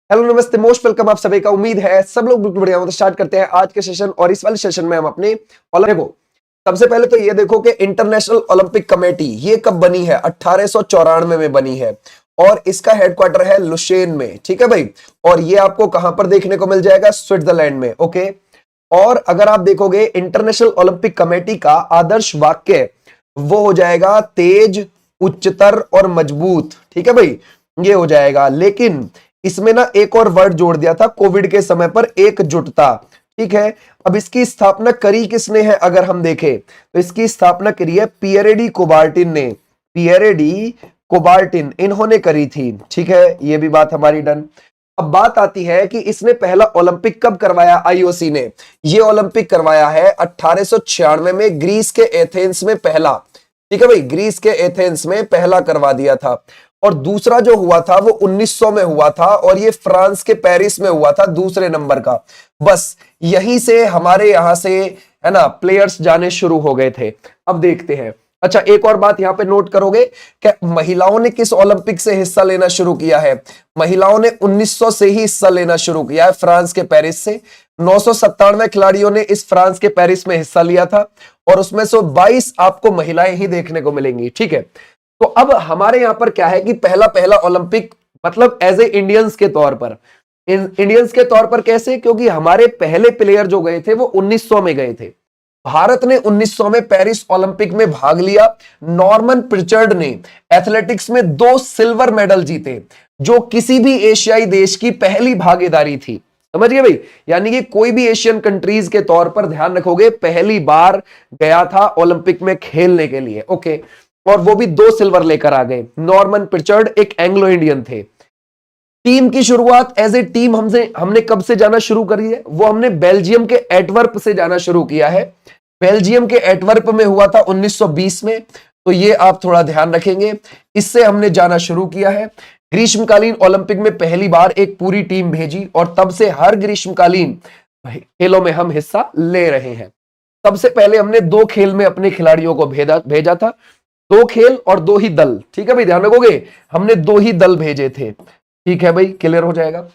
Hello नमस्ते most welcome आप सभी का। उम्मीद है सब लोग बिल्कुल बढ़िया हो। तो स्टार्ट करते हैं आज के सेशन। और इस वाले सेशन में हम अपने देखो, सबसे पहले तो ये देखो कि इंटरनेशनल ओलंपिक कमेटी ये कब बनी है? 1894 में बनी है और इसका हेडक्वार्टर है लुशेन में। ठीक है भाई। और ये आपको कहां पर देखने को मिल जाएगा? स्विट्जरलैंड में। ओके। और अगर आप देखोगे इंटरनेशनल ओलंपिक कमेटी का आदर्श वाक्य वो हो जाएगा तेज, उच्चतर और मजबूत। ठीक है भाई, ये हो जाएगा। लेकिन इसमें ना एक और वर्ड जोड़ दिया था कोविड के समय पर, एकजुटता। ठीक है। अब इसकी स्थापना करी किसने है? अगर हम देखें तो इसकी स्थापना करी है पियरे डी कुबार्टिन ने। पियरे डी कुबार्टिन इन्होंने करी थी। ठीक है, ये भी बात हमारी डन। अब बात आती है कि इसने पहला ओलंपिक कब करवाया? आईओसी ने ये ओलंपिक करवाया है 1896 में ग्रीस के एथेंस में पहला। ठीक है भाई, ग्रीस के एथेंस में पहला करवा दिया था। और दूसरा जो हुआ था वो 1900 में हुआ था और ये फ्रांस के पेरिस में हुआ था दूसरे नंबर का। बस यहीं से हमारे यहां से है ना प्लेयर्स जाने शुरू हो गए थे। अब देखते हैं। अच्छा, एक और बात यहां पे नोट करोगे कि महिलाओं ने किस ओलंपिक से हिस्सा लेना शुरू किया है? महिलाओं ने 1900 से ही हिस्सा लेना शुरू किया है, फ्रांस के पेरिस से। 997 खिलाड़ियों ने इस फ्रांस के पेरिस में हिस्सा लिया था और उसमें से 22 आपको महिलाएं ही देखने को मिलेंगी। ठीक है। तो अब हमारे यहां पर क्या है कि पहला पहला ओलंपिक मतलब एज ए इंडियंस के तौर पर, इंडियंस के तौर पर कैसे? क्योंकि हमारे पहले प्लेयर जो गए थे वो 1900 में गए थे। भारत ने 1900 में पेरिस ओलंपिक में भाग लिया। नॉर्मन प्रिचर्ड ने एथलेटिक्स में 2 सिल्वर मेडल जीते, जो किसी भी एशियाई देश की पहली भागीदारी थी। समझ गए भाई? यानी कि कोई भी एशियन कंट्रीज के तौर पर ध्यान रखोगे, पहली बार गया था ओलंपिक में खेलने के लिए। ओके। और वो भी 2 सिल्वर लेकर आ गए। नॉर्मन प्रिचर्ड एक एंग्लो इंडियन थे। टीम की शुरुआत एज ए टीम हमने कब से जाना शुरू करी है? वो हमने बेल्जियम के एंटवर्प से जाना शुरू किया है। बेल्जियम के एंटवर्प में हुआ था 1920 में। तो ये आप थोड़ा ध्यान रखेंगे, इससे हमने जाना शुरू किया है। ग्रीष्मकालीन ओलंपिक में पहली बार एक पूरी टीम भेजी और तब से हर ग्रीष्मकालीन खेलों में हम हिस्सा ले रहे हैं। सबसे पहले हमने 2 खेल में अपने खिलाड़ियों को भेजा था। 2 खेल और 2 ही दल। ठीक है भाई, ध्यान रखोगे, हमने 2 ही दल भेजे थे। ठीक है भाई, क्लियर हो जाएगा।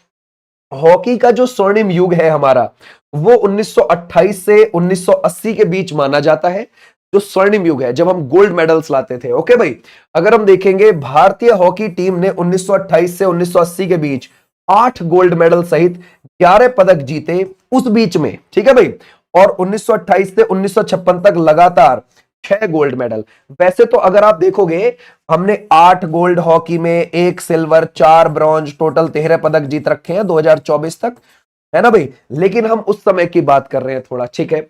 हॉकी का जो स्वर्णिम युग है हमारा, वो 1928 से 1980 के बीच माना जाता है, जो स्वर्णिम युग है जब हम गोल्ड मेडल्स लाते थे। ओके भाई, अगर हम देखेंगे भारतीय हॉकी टीम ने 1928 से 1980 के बीच 8 गोल्ड मेडल सहित 11 पदक जीते उस बीच में। ठीक है भाई। और 1928 से 1956 तक लगातार 6 गोल्ड मेडल। वैसे तो अगर आप देखोगे, हमने 8 गोल्ड हॉकी में, 1 सिल्वर, 4 ब्रॉन्ज, टोटल 13 पदक जीत रखे हैं 2024 तक, है ना भाई? लेकिन हम उस समय की बात कर रहे हैं थोड़ा। ठीक है।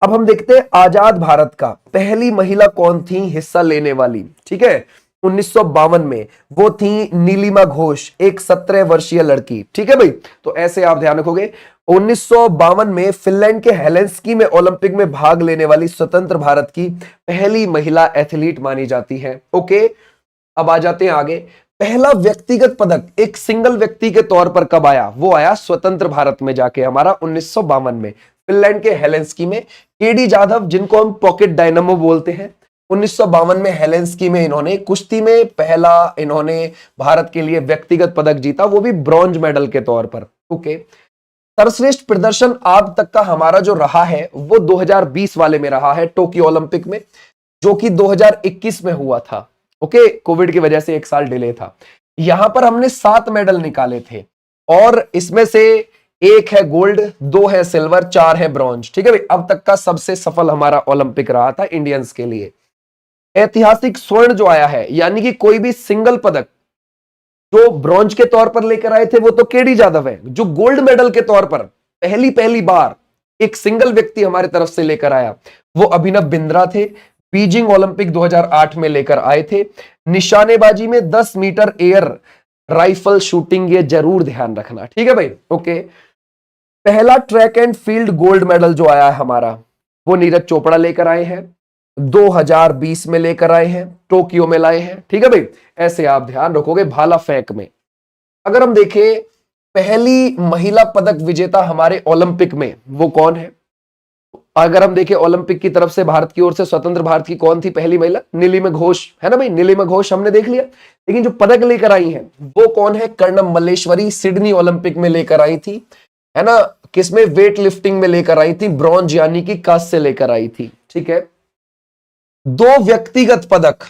अब हम देखते हैं आजाद भारत का पहली महिला कौन थी हिस्सा लेने वाली। ठीक है, 1952 में वो थी नीलिमा घोष, एक 17 वर्षीय लड़की। ठीक है भाई। तो ऐसे आप ध्यान रखोगे। 1952 में फिनलैंड के हेलेंस्की में ओलंपिक में भाग लेने वाली स्वतंत्र भारत की पहली महिला एथलीट मानी जाती है। ओके। अब आ जाते हैं आगे। पहला व्यक्तिगत पदक एक सिंगल व्यक्ति के तौर पर कब आया? वो आया स्वतंत्र भारत में जाके हमारा 1952 में, फिनलैंड के हेलेंस्की में। केडी जाधव, जिनको हम पॉकेट डायनामो बोलते हैं, 1952 में हेलेंस्की में इन्होंने कुश्ती में पहला इन्होंने भारत के लिए व्यक्तिगत पदक जीता, वो भी ब्रॉन्ज मेडल के तौर पर। ओके। सर्वश्रेष्ठ प्रदर्शन आज तक का हमारा जो रहा है वो 2020 वाले में रहा है, टोक्यो ओलंपिक में, जो कि 2021 में हुआ था। ओके, कोविड की वजह से 1 साल डिले था। यहां पर हमने 7 मेडल निकाले थे और इसमें से 1 है गोल्ड, 2 है सिल्वर, 4 है ब्रॉन्ज। ठीक है भाई, अब तक का सबसे सफल हमारा ओलंपिक रहा था इंडियंस के लिए। ऐतिहासिक स्वर्ण जो आया है, यानी कि कोई भी सिंगल पदक जो ब्रॉन्ज के तौर पर लेकर आए थे वो तो केडी जाधव है। जो गोल्ड मेडल के तौर पर पहली बार एक सिंगल व्यक्ति हमारी तरफ से लेकर आया वो अभिनव बिंद्रा थे। बीजिंग ओलंपिक 2008 में लेकर आए थे। निशानेबाजी में 10 मीटर एयर राइफल शूटिंग, ये जरूर ध्यान रखना। ठीक है भाई। ओके। पहला track and field gold medal जो आया है हमारा, वो नीरज चोपड़ा लेकर आए हैं, 2020 में लेकर आए हैं, टोक्यो में लाए हैं। ठीक है भाई, ऐसे आप ध्यान रखोगे। भाला फेंक में अगर हम देखें, पहली महिला पदक विजेता हमारे ओलंपिक में वो कौन है? अगर हम देखें ओलंपिक की तरफ से भारत की ओर से स्वतंत्र भारत की कौन थी पहली महिला? नीलिमा घोष, है ना भाई, नीलिमा घोष हमने देख लिया। लेकिन जो पदक लेकर आई हैं वो कौन है? कर्णम मल्लेश्वरी, सिडनी ओलंपिक में लेकर आई थी, है ना। किसमें? वेट लिफ्टिंग में लेकर आई थी, ब्रॉन्ज यानी कि कांस्य लेकर आई थी। ठीक है, दो व्यक्तिगत पदक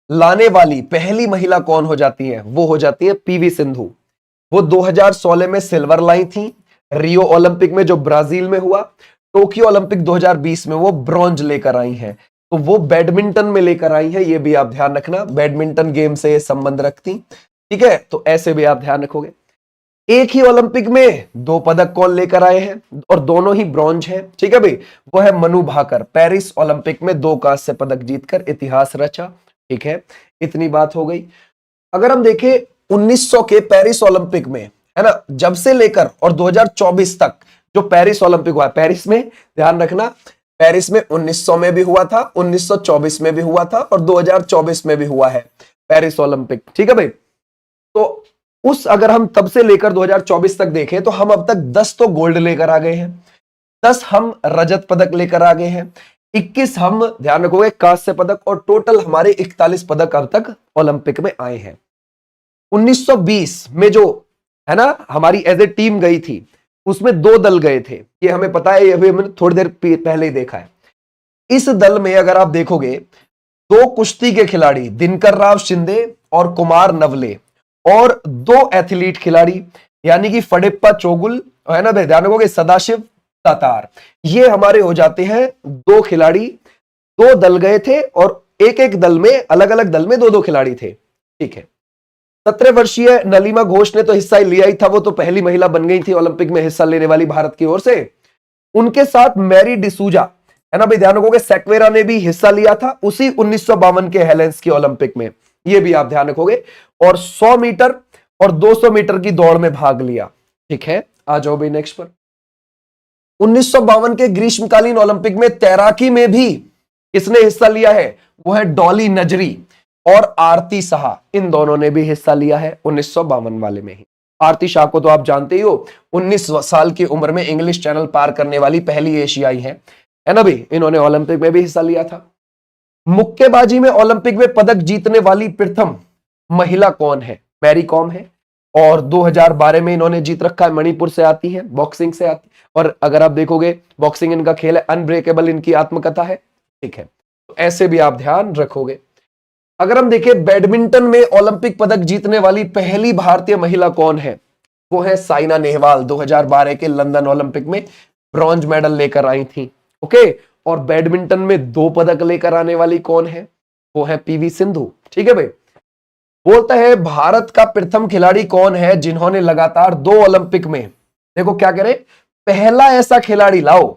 लाने वाली पहली महिला कौन हो जाती है? वो हो जाती है पीवी सिंधु। वो 2016 में सिल्वर लाई थी, रियो ओलंपिक में जो ब्राजील में हुआ, टोक्यो ओलंपिक 2020 में वो ब्रॉन्ज लेकर आई हैं। तो वो बैडमिंटन में लेकर आई है, ये भी आप ध्यान रखना, बैडमिंटन गेम से संबंध रखती। ठीक है, तो ऐसे भी आप ध्यान रखोगे। एक ही ओलंपिक में दो पदक कौन लेकर आए हैं और दोनों ही ब्रॉन्ज हैं? ठीक है भाई, वो है मनु भाकर, पेरिस ओलंपिक में 2 कांस्य पदक जीतकर इतिहास रचा। ठीक है, इतनी बात हो गई। अगर हम देखें 1900 के पेरिस ओलंपिक में, है ना, जब से लेकर और 2024 तक जो पेरिस ओलंपिक हुआ, पेरिस में ध्यान रखना, पेरिस में 1900 में भी हुआ था, 1924 में भी हुआ था और 2024 में भी हुआ है पेरिस ओलंपिक। ठीक है भाई, तो उस अगर हम तब से लेकर 2024 तक देखें तो हम अब तक 10 तो गोल्ड लेकर आ गए हैं, 10 हम रजत पदक लेकर आ गए हैं, 21 हम ध्यान रखोगे कांस्य पदक, और टोटल हमारे 41 पदक अब तक ओलंपिक में आए हैं। 1920 में जो है ना हमारी एज ए टीम गई थी, उसमें 2 दल गए थे, ये हमें पता है, ये अभी हमने थोड़ी देर पहले ही देखा है। इस दल में अगर आप देखोगे 2 कुश्ती के खिलाड़ी दिनकर राव शिंदे और कुमार नवले, और 2 एथलीट खिलाड़ी यानी कि फडेप्पा चोगुल, है ना, ध्यान रखोगे सदाशिव तातार, ये हमारे हो जाते हैं 2 खिलाड़ी। 2 दल गए थे और एक एक दल में, अलग अलग दल में 2-2 खिलाड़ी थे। ठीक है, 17 वर्षीय नलिमा घोष ने तो हिस्सा लिया ही था, वो तो पहली महिला बन गई थी ओलंपिक में हिस्सा लेने वाली भारत की ओर से। उनके साथ मैरी डिसूजा, है ना भाई, ध्यान रखोगे सेक्वेरा ने भी हिस्सा लिया था उसी 1952 के हेलेंस की ओलंपिक में, ये भी आप ध्यान रखोगे, और 100 मीटर और 200 मीटर की दौड़ में भाग लिया। ठीक है, आ जाओ भाई नेक्स्ट पर। 1952 के ग्रीष्मकालीन ओलंपिक में तैराकी में भी किसने हिस्सा लिया है? वो है डॉली नजरी और आरती शाह, इन दोनों ने भी हिस्सा लिया है 1952 वाले में ही। आरती शाह को तो आप जानते ही हो, 19 साल की उम्र में इंग्लिश चैनल पार करने वाली पहली एशियाई है ना भाई, इन्होंने ओलंपिक में भी हिस्सा लिया था। मुक्केबाजी में ओलंपिक में पदक जीतने वाली प्रथम महिला कौन है? मैरी कॉम है, और 2012 में इन्होंने जीत रखा है, मणिपुर से आती है, बॉक्सिंग से आती, और अगर आप देखोगे बॉक्सिंग इनका खेल है, अनब्रेकेबल इनकी आत्मकथा है। ठीक है, तो ऐसे भी आप ध्यान रखोगे। अगर हम देखें बैडमिंटन में ओलंपिक पदक जीतने वाली पहली भारतीय महिला कौन है? वो है साइना नेहवाल, 2012 के लंदन ओलंपिक में ब्रॉन्ज मेडल लेकर आई थी। ओके, और बैडमिंटन में 2 पदक लेकर आने वाली कौन है? वो है पीवी सिंधु। ठीक है भाई, बोलता है भारत का प्रथम खिलाड़ी कौन है जिन्होंने लगातार 2 ओलंपिक में, देखो क्या करें, पहला ऐसा खिलाड़ी लाओ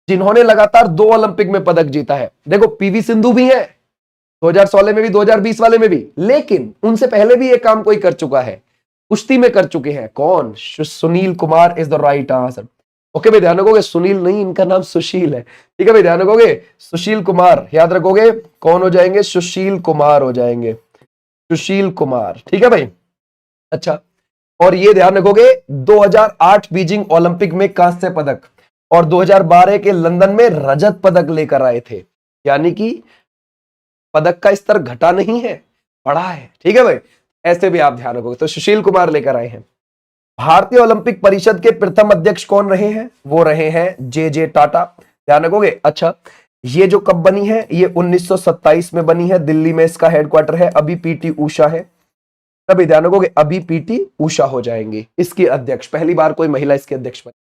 जिन्होंने लगातार 2 ओलंपिक में पदक जीता है। देखो पीवी सिंधु भी है 2016 में भी, 2020 वाले में भी, लेकिन उनसे पहले भी ये काम कोई कर चुका है, कुश्ती में कर चुके हैं। कौन? Sunil Kumar is the right answer. Okay भाई, ध्यान रखोगे, सुनील नहीं, इनका नाम सुशील है। ठीक है भाई, ध्यान रखोगे, सुशील कुमार, याद रखोगे कौन हो जाएंगे? सुशील कुमार हो जाएंगे, सुशील कुमार। ठीक है भाई, अच्छा, और ये ध्यान रखोगे 2008 बीजिंग ओलंपिक में कांस्य पदक और 2012 के लंदन में रजत पदक लेकर आए थे, यानी कि पदक का स्तर घटा नहीं है, बढ़ा है। ठीक है भाई, ऐसे भी आप ध्यान रखोगे, तो सुशील कुमार लेकर आए हैं। भारतीय ओलंपिक परिषद के प्रथम अध्यक्ष कौन रहे हैं? वो रहे हैं जे टाटा, ध्यान रखोगे। अच्छा, ये जो कब बनी है? ये 1927 में बनी है, दिल्ली में इसका हेडक्वार्टर है। अभी पीटी उषा है, तभी ध्यान रखोगे, अभी पीटी उषा हो जाएंगी इसकी अध्यक्ष, पहली बार कोई महिला इसके अध्यक्ष बनी।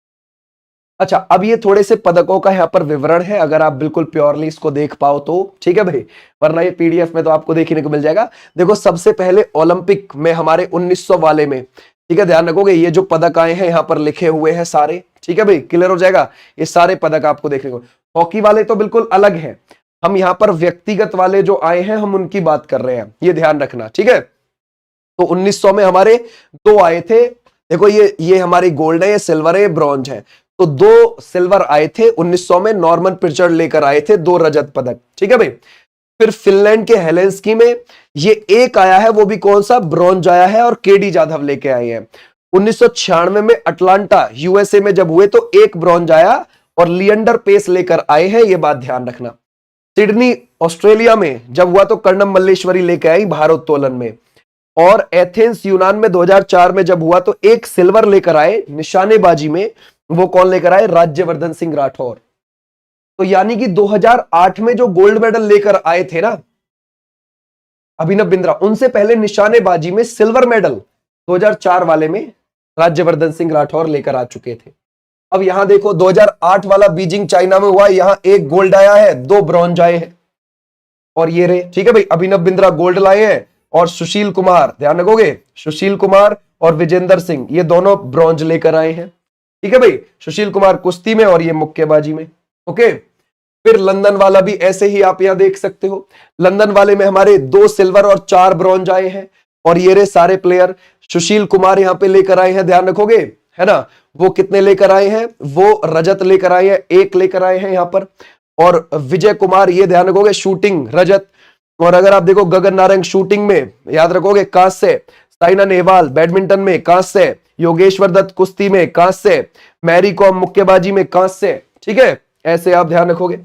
अच्छा, अब ये थोड़े से पदकों का यहाँ पर विवरण है, अगर आप बिल्कुल प्योरली इसको देख पाओ तो ठीक है भाई, वरना ये पीडीएफ में तो आपको देखने को मिल जाएगा। देखो सबसे पहले ओलंपिक में हमारे 1900 वाले में, ठीक है, ध्यान रखोगे, ये जो पदक आए हैं यहाँ पर लिखे हुए हैं सारे। ठीक है भाई, क्लियर हो जाएगा, ये सारे पदक आपको देखने को। हॉकी वाले तो बिल्कुल अलग है, हम यहाँ पर व्यक्तिगत वाले जो आए हैं हम उनकी बात कर रहे हैं, ये ध्यान रखना। ठीक है, तो 1900 में हमारे 2 आए थे, देखो ये हमारी गोल्ड है, ये सिल्वर है, ये ब्रॉन्ज है, तो 2 सिल्वर आए थे 1900 में, नॉर्मन प्रिचर्ड लेकर आए थे 2 रजत पदक। ठीक है भाई, फिर फिनलैंड के हेलेंस्की में ये 1 आया है, वो भी कौन सा? ब्रॉन्ज आया है, और केडी जाधव लेके आए हैं। 1996 में अटलांटा यूएसए में जब हुए तो 1 ब्रॉन्ज आया और लिएंडर पेस लेकर आए हैं, यह बात ध्यान रखना। सिडनी ऑस्ट्रेलिया में जब हुआ तो कर्णम मल्लेश्वरी लेकर आई भारोत्तोलन में, और एथेंस यूनान में 2004 में जब हुआ तो एक सिल्वर लेकर आए निशानेबाजी में। वो कौन लेकर आए? राज्यवर्धन सिंह राठौर। तो यानी कि 2008 में जो गोल्ड मेडल लेकर आए थे ना अभिनव बिंद्रा, उनसे पहले निशानेबाजी में सिल्वर मेडल 2004 वाले में राज्यवर्धन सिंह राठौर लेकर आ चुके थे। अब यहां देखो 2008 वाला बीजिंग चाइना में हुआ, यहां एक गोल्ड आया है, 2 ब्रॉन्ज आए हैं, और ये रहे। ठीक है भाई, अभिनव बिंद्रा गोल्ड लाए हैं और सुशील कुमार, ध्यान रखोगे, सुशील कुमार और विजेंदर सिंह ये दोनों ब्रॉन्ज लेकर आए हैं। ठीक है भाई, सुशील कुमार कुश्ती में और ये मुक्केबाजी में। ओके, फिर लंदन वाला भी ऐसे ही आप यहां देख सकते हो, लंदन वाले में हमारे 2 सिल्वर और 4 ब्रॉन्ज आए हैं, और ये रहे सारे प्लेयर। सुशील कुमार यहां पे लेकर आए हैं, ध्यान रखोगे, है ना, वो कितने लेकर आए हैं? वो रजत लेकर आए हैं, 1 लेकर आए हैं यहां पर। और विजय कुमार ये ध्यान रखोगे शूटिंग रजत, और अगर आप देखो गगन नारंग शूटिंग में याद रखोगे कांस्य, साइना नेहवाल बैडमिंटन में कांस्य, योगेश्वर दत्त कुश्ती में कांस्य, मैरी कॉम मुक्केबाजी में कांस्य। ठीक है, ऐसे आप ध्यान रखोगे।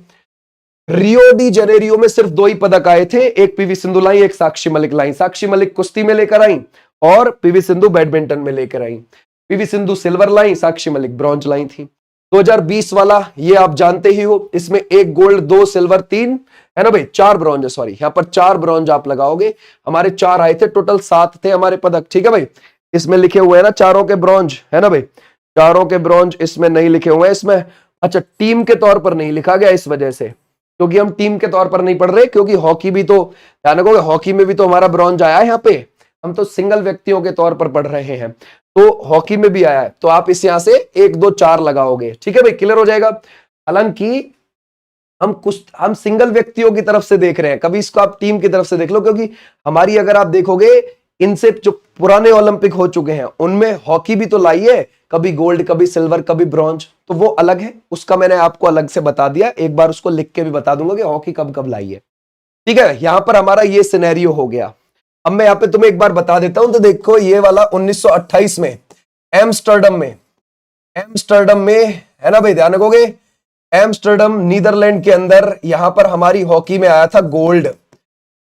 रियो डी जेनेरियो में सिर्फ 2 ही पदक आए थे, एक पीवी सिंधु लाई, एक साक्षी मलिक लाई। साक्षी मलिक कुश्ती में लेकर आई और पीवी सिंधु बैडमिंटन में लेकर आई। पीवी सिंधु सिल्वर लाई, साक्षी मलिक ब्रॉन्ज लाई थी। 2020 वाला ये आप जानते ही हो, इसमें 1 गोल्ड 2 सिल्वर 3, है ना भाई, 4 ब्रॉन्ज है, सॉरी यहां पर 4 ब्रॉन्ज आप लगाओगे, हमारे 4 आए थे, टोटल 7 थे हमारे पदक। ठीक है भाई, इसमें लिखे हुए हैं ना चारों के ब्रॉन्ज, है ना भाई, चारों के ब्रॉन्ज इसमें नहीं लिखे हुए हैं इसमें। अच्छा, टीम के तौर पर नहीं लिखा गया इस वजह से, क्योंकि हम टीम के तौर पर नहीं पढ़ रहे, क्योंकि हॉकी भी तो ध्यान रखोगे, हॉकी में भी तो हमारा ब्रॉन्ज आया है यहाँ पे, हम तो सिंगल व्यक्तियों के तौर पर पढ़ रहे हैं, तो हॉकी में भी आया है, तो आप इस यहां से 1 2 4 लगाओगे। ठीक है भाई, क्लियर हो जाएगा। हालांकि हम सिंगल व्यक्तियों की तरफ से देख रहे हैं, कभी इसको आप टीम की तरफ से देख लो, क्योंकि हमारी अगर आप देखोगे इनसे जो पुराने ओलंपिक हो चुके हैं उनमें हॉकी भी तो लाई है, कभी गोल्ड कभी सिल्वर कभी ब्रॉन्ज, तो वो अलग है, उसका मैंने आपको अलग से बता दिया, एक बार उसको लिख के भी बता दूंगा कि हॉकी कब कब लाई है। ठीक है, यहां पर हमारा ये सिनेरियो हो गया। अब मैं यहां पे तुम्हें एक बार बता देता हूं, तो देखो ये वाला 1928 में एम्स्टर्डम में है ना भाई, ध्यान रखोगे, एम्स्टर्डम नीदरलैंड के अंदर, यहां पर हमारी हॉकी में आया था गोल्ड।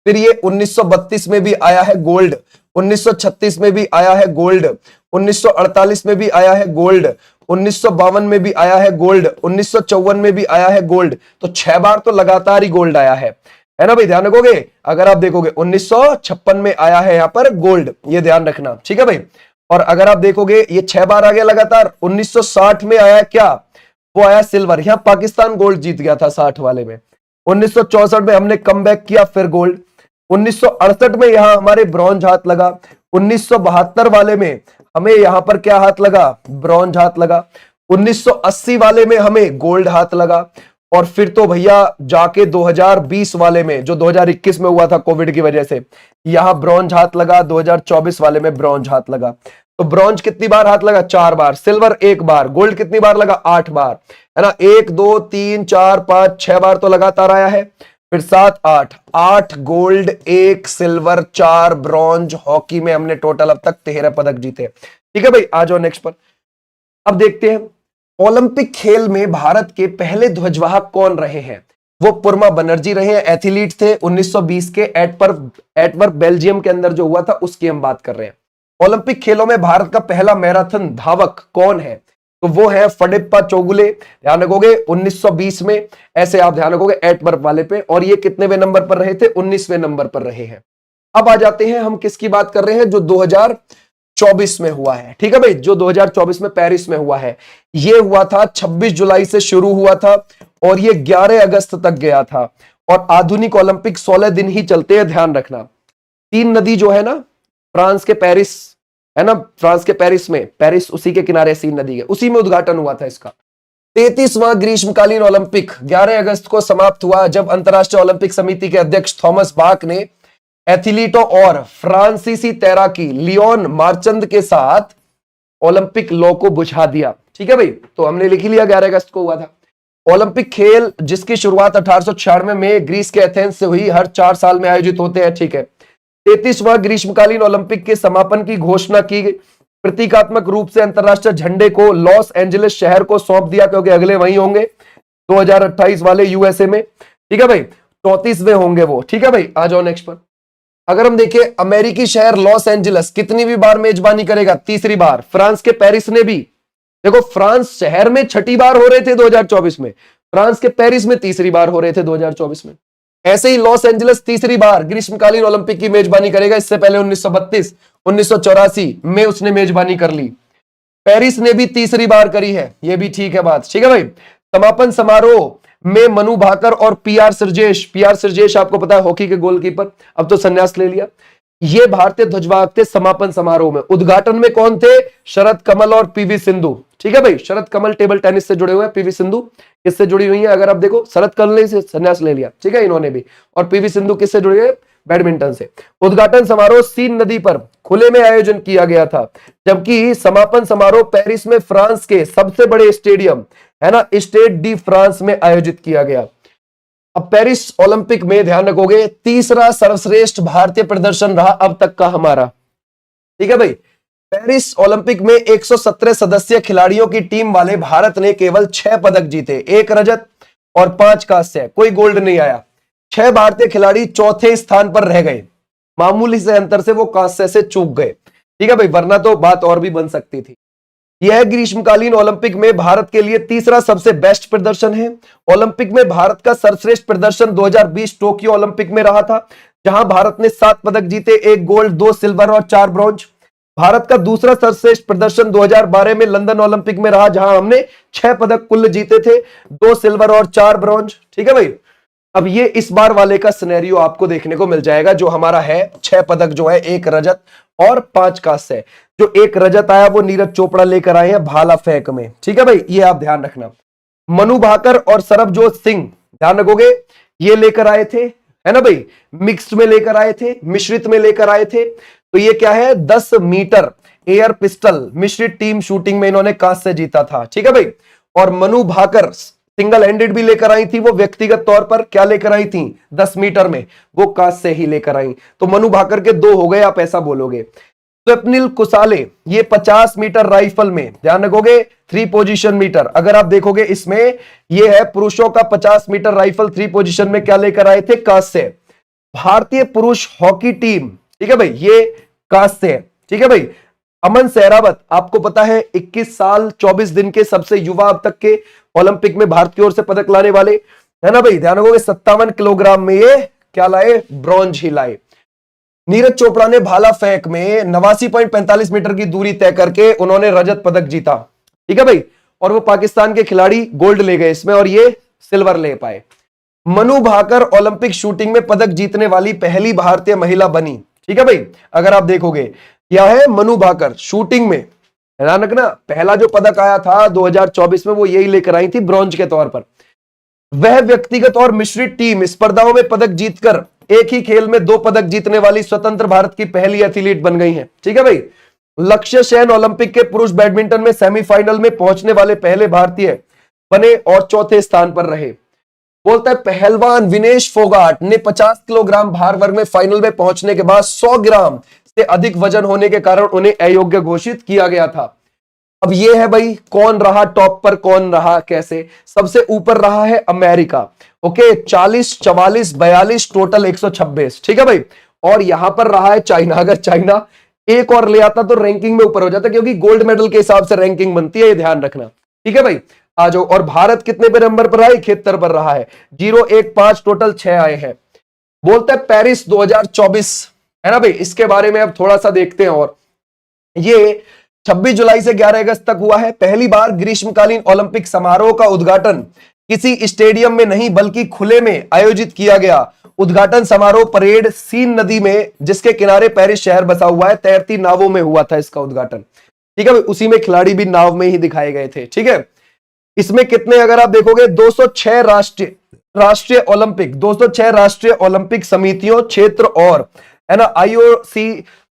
फिर ये 1932 में भी आया है गोल्ड, 1936 में भी आया है गोल्ड, 1948 में भी आया है गोल्ड, 1952 में भी आया है गोल्ड, 1954 में भी आया है गोल्ड। तो 6 बार तो लगातार ही गोल्ड आया है ना भाई, ध्यान रखोगे। अगर आप देखोगे 1956 में आया है यहां पर गोल्ड, ये ध्यान रखना। ठीक है भाई, और अगर आप देखोगे ये 6 बार आ गया लगातार। 1960 में आया क्या? वो आया सिल्वर, यहां पाकिस्तान गोल्ड जीत गया था 60 वाले में। 1964 में हमने कमबैक किया, फिर गोल्ड। 1968 में यहां हमारे ब्रॉन्ज हाथ लगा। 1972 वाले में हमें यहां पर क्या हाथ लगा? ब्रॉन्ज हाथ लगा। 1980 वाले में हमें गोल्ड हाथ लगा, और फिर तो भैया जाके 2020 वाले में, जो 2021 में हुआ था कोविड की वजह से, यहां ब्रॉन्ज हाथ लगा। 2024 वाले में ब्रॉन्ज हाथ लगा। तो ब्रॉन्ज कितनी बार हाथ लगा? 4 बार। सिल्वर 1 बार। गोल्ड कितनी बार लगा? 8 बार, है ना। 1 2 3 4 5 6 बार तो लगातार आया है। फिर 7 8 गोल्ड, 1 सिल्वर, 4 ब्रॉन्ज। हॉकी में हमने टोटल अब तक 13 पदक जीते। ठीक है भाई, आ जाओ नेक्स्ट पर। अब देखते हैं ओलंपिक खेल में भारत के पहले ध्वजवाहक कौन रहे हैं। वो पुरमा बनर्जी रहे हैं, एथलीट थे। 1920 के एटवर्प बेल्जियम के अंदर जो हुआ था उसकी हम बात कर रहे हैं। ओलंपिक खेलों में भारत का पहला मैराथन धावक कौन है? तो वो है फडिप्पा चोगुले। ध्यान रखोगे 1920 में, ऐसे आप ध्यान रखोगे एटवर्प वाले पे। और ये कितनेवें नंबर पर रहे थे? 19वें नंबर पर रहे हैं। अब आ जाते हैं हम किसकी बात कर रहे हैं, जो 2024 में हुआ है। ठीक है भाई, जो 2024 में पेरिस में हुआ है। ये हुआ था 26 जुलाई से शुरू हुआ था और ये 11 अगस्त तक गया था। और आधुनिक ओलंपिक 16 दिन ही चलते हैं, ध्यान रखना। 3 नदी जो है ना, फ्रांस के पेरिस है ना, फ्रांस के पेरिस में, पेरिस उसी के किनारे सीन नदी है, उसी में उद्घाटन हुआ था इसका। 33वां ग्रीष्मकालीन ओलंपिक 11 अगस्त को समाप्त हुआ, जब अंतरराष्ट्रीय ओलंपिक समिति के अध्यक्ष थॉमस बाक ने एथलीटों और फ्रांसीसी तैराकी लियोन मार्चंद के साथ ओलंपिक लॉ को बुझा दिया। ठीक है भाई, तो हमने लिख लिया 11 अगस्त को हुआ था। ओलंपिक खेल जिसकी शुरुआत 1896 में ग्रीस के एथेंस से हुई, हर 4 साल में आयोजित होते हैं। ठीक है, 33वां ग्रीष्मकालीन ओलंपिक के समापन की घोषणा की प्रतीकात्मक रूप से अंतरराष्ट्रीय झंडे को लॉस एंजलिस शहर को सौंप दिया, क्योंकि अगले वहीं होंगे 2028 वाले यूएसए में। ठीक है भाई, 34वें होंगे वो। ठीक है भाई, आ जाओ नेक्स्ट पर। अगर हम देखें, अमेरिकी शहर लॉस एंजलिस कितनी भी बार मेजबानी करेगा? तीसरी बार। फ्रांस के पेरिस ने भी, देखो फ्रांस शहर में छठी बार हो रहे थे 2024 में, फ्रांस के पेरिस में तीसरी बार हो रहे थे 2024 में। ऐसे ही लॉस एंजलिस तीसरी बार ग्रीष्मकालीन ओलंपिक की मेजबानी करेगा। इससे पहले 1932, 1984 में उसने मेजबानी कर ली। पेरिस ने भी तीसरी बार करी है, ये भी ठीक है बात। ठीक है भाई, समापन समारोह में मनु भाकर और पीआर सिरजेश आपको पता है हॉकी के गोलकीपर, अब तो संन्यास ले लिया, ये भारतीय ध्वजवाहक थे समापन समारोह में। उद्घाटन में कौन थे? शरद कमल और पीवी सिंधु। ठीक है भाई, शरद कमल टेबल टेनिस से जुड़े हुए हैं, पीवी सिंधु किससे जुड़ी हुई है? अगर आप देखो, शरद कमल ने संन्यास ले लिया, ठीक है, इन्होंने भी, और पीवी सिंधु किससे जुड़े हुए? बैडमिंटन से। उद्घाटन समारोह सीन नदी पर खुले में आयोजन किया गया था, जबकि समापन समारोह पेरिस में फ्रांस के सबसे बड़े स्टेडियम है ना, स्टेड डी फ्रांस में आयोजित किया गया। अब पेरिस ओलंपिक में ध्यान रखोगे, तीसरा सर्वश्रेष्ठ भारतीय प्रदर्शन रहा अब तक का हमारा। ठीक है भाई, पेरिस ओलंपिक में 117 सदस्यीय खिलाड़ियों की टीम वाले भारत ने केवल 6 पदक जीते, 1 रजत और 5 कांस्य, कोई गोल्ड नहीं आया। 6 भारतीय खिलाड़ी चौथे स्थान पर रह गए, मामूली से अंतर से वो कांस्य से चूक गए। ठीक है भाई, वरना तो बात और भी बन सकती थी। यह ग्रीष्मकालीन ओलंपिक में भारत के लिए तीसरा सबसे बेस्ट प्रदर्शन है। ओलंपिक में भारत का सर्वश्रेष्ठ प्रदर्शन 2020 टोक्यो ओलंपिक में रहा था, जहां भारत ने 7 पदक जीते, 1 गोल्ड, 2 सिल्वर और 4 ब्रॉन्ज। भारत का दूसरा सर्वश्रेष्ठ प्रदर्शन 2012 में लंदन ओलंपिक में रहा, जहां हमने 6 पदक कुल जीते थे, 2 सिल्वर और 4 ब्रॉन्ज। ठीक है भाई, अब ये इस बार वाले का सिनेरियो आपको देखने को मिल जाएगा, जो हमारा है 6 पदक जो है, 1 रजत और 5 कांस्य। जो 1 रजत आया वो नीरज चोपड़ा लेकर आए हैं भाला फेंक में। ठीक है भाई, ये आप ध्यान रखना। मनु भाकर और सरबजोत सिंह, ध्यान रखोगे, ये लेकर आए थे, है ना भाई, मिक्स्ड में लेकर आए थे, मिश्रित में लेकर आए थे। तो ये क्या है? 10 मीटर एयर पिस्टल मिश्रित टीम शूटिंग में इन्होंने कांस्य जीता था। ठीक है भाई, और मनु भाकर सिंगल हैंडेड भी लेकर आई थी, वो व्यक्तिगत तौर पर क्या लेकर आई थी? 10 मीटर में वो कांस्य ही लेकर आई। तो मनु भाकर के 2 हो गए, आप ऐसा बोलोगे। स्वप्निल कुसाले, ये 50 मीटर राइफल में, ध्यान रखोगे, 3 पोजीशन मीटर, अगर आप देखोगे इसमें ये है पुरुषों का 50 मीटर राइफल 3 पोजीशन में, क्या लेकर आए थे? कांस्य। भारतीय पुरुष हॉकी टीम, ठीक है भाई, ये कांस्य है। ठीक है भाई, अमन सहरावत, आपको पता है 21 साल 24 दिन के सबसे युवा अब तक के ओलंपिक में भारत की ओर से पदक लाने वाले, है ना भाई, ध्यान रखोगे। 57 किलोग्राम में ये क्या लाए? ब्रॉन्ज ही लाए। नीरज चोपड़ा ने भाला फेंक में 89.45 मीटर की दूरी तय करके उन्होंने रजत पदक जीता। ठीक है भाई, और वो पाकिस्तान के खिलाड़ी गोल्ड ले गए इसमें, और ये सिल्वर ले पाए। मनु भाकर ओलंपिक शूटिंग में पदक जीतने वाली पहली भारतीय महिला बनी। ठीक है भाई, अगर आप देखोगे, क्या है? मनु भाकर शूटिंग में, ध्यान रखना, पहला जो पदक आया था 2024 में वो यही लेकर आई थी ब्रॉन्ज के तौर पर। वह व्यक्तिगत और मिश्रित टीम स्पर्धाओं में पदक जीतकर एक ही खेल में 2 पदक जीतने वाली स्वतंत्र भारत की पहली एथलीट बन गई हैं। ठीक है भाई, लक्ष्य सेन ओलंपिक के पुरुष बैडमिंटन में सेमीफाइनल में पहुंचने वाले पहले भारतीय बने और चौथे स्थान पर रहे। बोलता है पहलवान विनेश फोगाट ने 50 किलोग्राम भार वर्ग में फाइनल में पहुंचने के बाद 100 ग्राम से अधिक वजन होने के कारण उन्हें अयोग्य घोषित किया गया था। अब ये है भाई, कौन रहा टॉप पर, कौन रहा कैसे? सबसे ऊपर रहा है अमेरिका, ओके, 40, 44, 42, टोटल 126। ठीक है भाई, और यहां पर रहा है चाइना। अगर चाइना एक और ले आता तो रैंकिंग में ऊपर हो जाता, क्योंकि गोल्ड मेडल के हिसाब से रैंकिंग बनती है, ये ध्यान रखना। ठीक है भाई, आ जाओ। और भारत कितने पे नंबर पर रहा है? 71 पर रहा है, 0, 1, 5, टोटल 6 आए हैं। बोलता है पेरिस 2024, है ना भाई, इसके बारे में अब थोड़ा सा देखते हैं। और ये 26 जुलाई से 11 अगस्त तक हुआ है। पहली बार ग्रीष्मकालीन ओलंपिक समारोह का उद्घाटन किसी स्टेडियम में नहीं बल्कि खुले में आयोजित किया गया। उद्घाटन समारोह परेड सीन नदी में, जिसके किनारे पेरिस शहर बसा हुआ है, तैरती नावों में हुआ था इसका उद्घाटन। ठीक है भाई, उसी में खिलाड़ी भी नाव में ही दिखाए गए थे। ठीक है, इसमें कितने, अगर आप देखोगे, 206 राष्ट्रीय ओलंपिक, 206 राष्ट्रीय ओलंपिक समितियों, क्षेत्र और, है ना,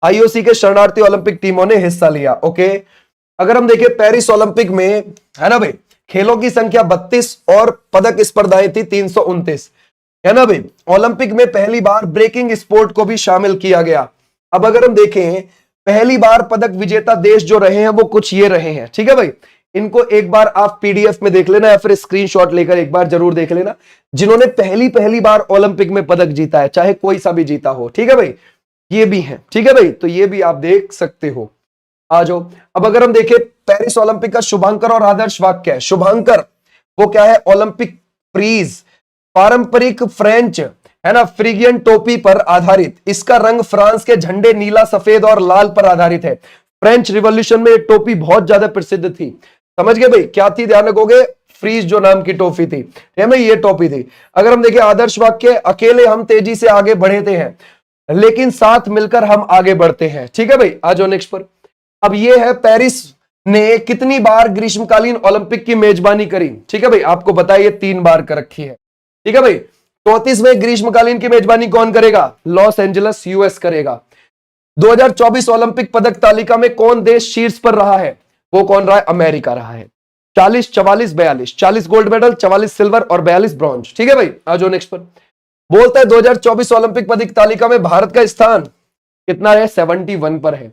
आईओसी के शरणार्थी ओलंपिक टीमों ने हिस्सा लिया। ओके, अगर हम देखें पेरिस ओलंपिक में, है ना भाई, खेलों की संख्या 32 और पदक स्पर्धाएं थी 329, है ना भाई। ओलंपिक में पहली बार ब्रेकिंग स्पोर्ट को भी शामिल किया गया। अब अगर हम देखें पहली बार पदक विजेता देश जो रहे हैं वो कुछ ये रहे हैं, ठीक है भाई। इनको एक बार आप पीडीएफ में देख लेना या फिर स्क्रीनशॉट लेकर एक बार जरूर देख लेना, जिन्होंने पहली बार ओलंपिक में पदक जीता है, चाहे कोई सा भी जीता हो, ठीक है भाई। ये भी है, ठीक है भाई, तो ये भी आप देख सकते हो। आ जाओ, अब अगर हम देखें पेरिस ओलंपिक का शुभांकर और आदर्श वाक्य है। शुभांकर वो क्या है, ओलंपिक फ्रीज, पारंपरिक फ्रेंच है ना फ्रीगियन टोपी पर आधारित। इसका रंग फ्रांस के झंडे नीला, सफेद और लाल पर आधारित है। फ्रेंच रिवॉल्यूशन में ये टोपी बहुत ज्यादा प्रसिद्ध थी। समझ गए भाई, क्या थी, ध्यान रखोगे, फ्रीज जो नाम की टोपी थी, है ना, ये टोपी थी। अगर हम देखें आदर्श वाक्य, अकेले हम तेजी से आगे बढ़ते हैं लेकिन साथ मिलकर हम आगे बढ़ते हैं, ठीक है भाई। आ जाओ नेक्स्ट पर। अब ये है पेरिस ने कितनी बार ग्रीष्मकालीन ओलंपिक की मेजबानी करी, ठीक है भाई, आपको बताइए 3 बार कर रखी है, ठीक है भाई। 34वें ग्रीष्मकालीन की मेजबानी कौन करेगा, लॉस एंजलिस यूएस करेगा। 2024 ओलंपिक पदक तालिका में कौन देश शीर्ष पर रहा है, वो कौन रहा है, अमेरिका रहा है। 40, 44, 42, 40 गोल्ड मेडल, 44 सिल्वर और 42 ब्रॉन्ज, ठीक है भाई। आ जाओ नेक्स्ट पर। बोलता है 2024 ओलंपिक पदक तालिका में भारत का स्थान कितना है, 71 पर है।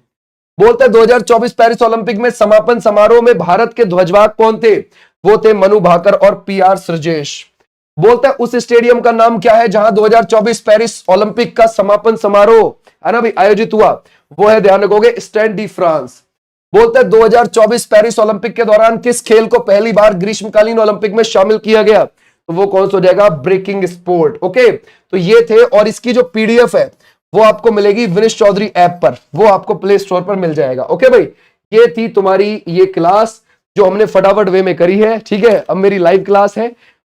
बोलते हैं 2024 पेरिस ओलंपिक में समापन समारोह में भारत के ध्वजवाहक कौन थे, वो थे मनु भाकर और पीआर श्रजेश। बोलता है उस स्टेडियम का नाम क्या है जहां 2024 पेरिस ओलंपिक का समापन समारोह है ना भाई आयोजित हुआ, वो है, ध्यान रखोगे, स्टैड डी फ्रांस। बोलता है 2024 पेरिस ओलंपिक के दौरान किस खेल को पहली बार ग्रीष्मकालीन ओलंपिक में शामिल किया गया, तो वो कौन सा हो जाएगा, ब्रेकिंग स्पोर्ट। ओके, तो ये थे, और इसकी जो पीडीएफ है वो आपको मिलेगी विनेश चौधरी ऐप पर, वो आपको प्ले स्टोर पर मिल जाएगा। ओके भाई, ये थी तुम्हारी ये क्लास जो हमने फटाफट वे में करी है, ठीक है। अब मेरी लाइव क्लास है,